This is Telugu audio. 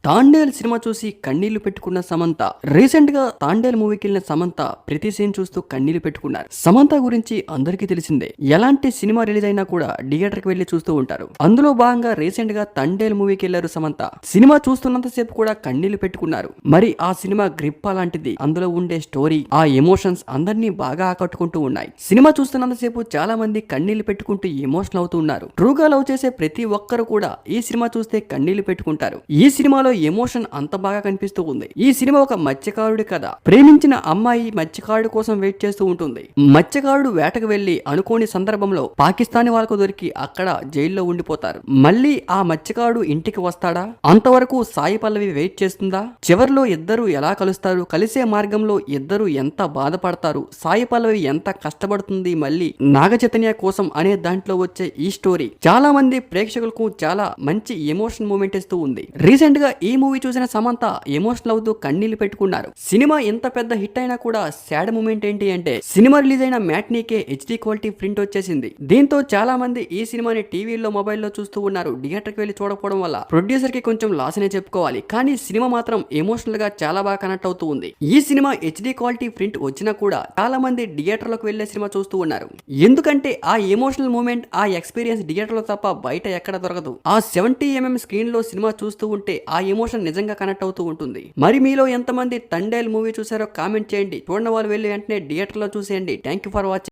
తాండేల్ సినిమా చూసి కన్నీళ్లు పెట్టుకున్న సమంత రీసెంట్ గా తాండేల్ మూవీకి వెళ్ళిన సమంత ప్రతి సీన్ చూస్తూ కన్నీళ్లు పెట్టుకున్నారు. సమంత గురించి అందరికీ తెలిసిందే. ఎలాంటి సినిమా రిలీజ్ అయినా కూడా థియేటర్ కి వెళ్లి చూస్తూ ఉంటారు. అందులో భాగంగా రీసెంట్ గా తాండేల్ మూవీకి వెళ్లారు సమంత. సినిమా చూస్తున్నంత సేపు కూడా కన్నీళ్లు పెట్టుకున్నారు. మరి ఆ సినిమా గ్రిప్ అలాంటిది. అందులో ఉండే స్టోరీ, ఆ ఎమోషన్స్ అందరినీ బాగా ఆకట్టుకుంటూ ఉన్నాయి. సినిమా చూస్తున్నంత సేపు చాలా మంది కన్నీళ్లు పెట్టుకుంటూ ఎమోషనల్ అవుతూ ఉన్నారు. ట్రూగా లవ్ చేసే ప్రతి ఒక్కరు కూడా ఈ సినిమా చూస్తే కన్నీళ్లు పెట్టుకుంటారు. ఈ సినిమాలో ఎమోషన్ అంత బాగా కనిపిస్తూ ఉంది. ఈ సినిమా ఒక మత్స్యకారుడి కథ. ప్రేమించిన అమ్మాయి మత్స్యకారుడి కోసం వెయిట్ చేస్తూ ఉంటుంది. మత్స్యకారుడు వేటకు వెళ్లి అనుకోని సందర్భంలో పాకిస్తానీ వాళ్ళకు దొరికి అక్కడ జైల్లో ఉండిపోతారు. మళ్ళీ ఆ మత్స్యకారుడు ఇంటికి వస్తాడా? అంతవరకు సాయి పల్లవి వెయిట్ చేస్తుందా? చివర్లో ఇద్దరు ఎలా కలుస్తారు? కలిసే మార్గంలో ఇద్దరు ఎంత బాధపడతారు? సాయి పల్లవి ఎంత కష్టపడుతుంది మళ్ళీ నాగ చైతన్య కోసం అనే దాంట్లో వచ్చే ఈ స్టోరీ చాలా మంది ప్రేక్షకులకు చాలా మంచి ఎమోషన్ మూమెంట్ ఇస్తూ ఉంది. రీసెంట్ గా ఈ మూవీ చూసిన సమంత ఎమోషనల్ అవుతూ కన్నీళ్లు పెట్టుకున్నారు. సినిమా ఎంత పెద్ద హిట్ అయినా కూడా సాడ్ మూమెంట్ ఏంటి అంటే సినిమా రిలీజ్ అయిన మ్యాట్నీకే హెచ్డి క్వాలిటీ ప్రింట్ వచ్చేసింది. దీంతో చాలా మంది ఈ సినిమాని టీవీలో మొబైల్లో చూస్తూ ఉన్నారు. థియేటర్ కి వెళ్లి చూడకపోవడం వల్ల ప్రొడ్యూసర్ కి కొంచెం లాస్ అనే చెప్పుకోవాలి. కానీ సినిమా మాత్రం ఎమోషనల్ గా చాలా బాగా కనెక్ట్ అవుతూ ఉంది. ఈ సినిమా హెచ్డి క్వాలిటీ ప్రింట్ వచ్చినా కూడా చాలా మంది థియేటర్ లోకి వెళ్లే సినిమా చూస్తూ ఉన్నారు. ఎందుకంటే ఆ ఎమోషనల్ మూమెంట్, ఆ ఎక్స్పీరియన్స్ థియేటర్ లో తప్ప బయట ఎక్కడ దొరకదు. ఆ 70mm స్క్రీన్ లో సినిమా చూస్తూ ఉంటే ఆ ఎమోషన్ నిజంగా కనెక్ట్ అవుతూ ఉంటుంది. మరి మీలో ఎంతమంది తండేల్ మూవీ చూసారో కామెంట్ చేయండి. చూడని వాళ్ళు వెళ్ళి వెంటనే థియేటర్ లో చూసేయండి. Thank you for watching.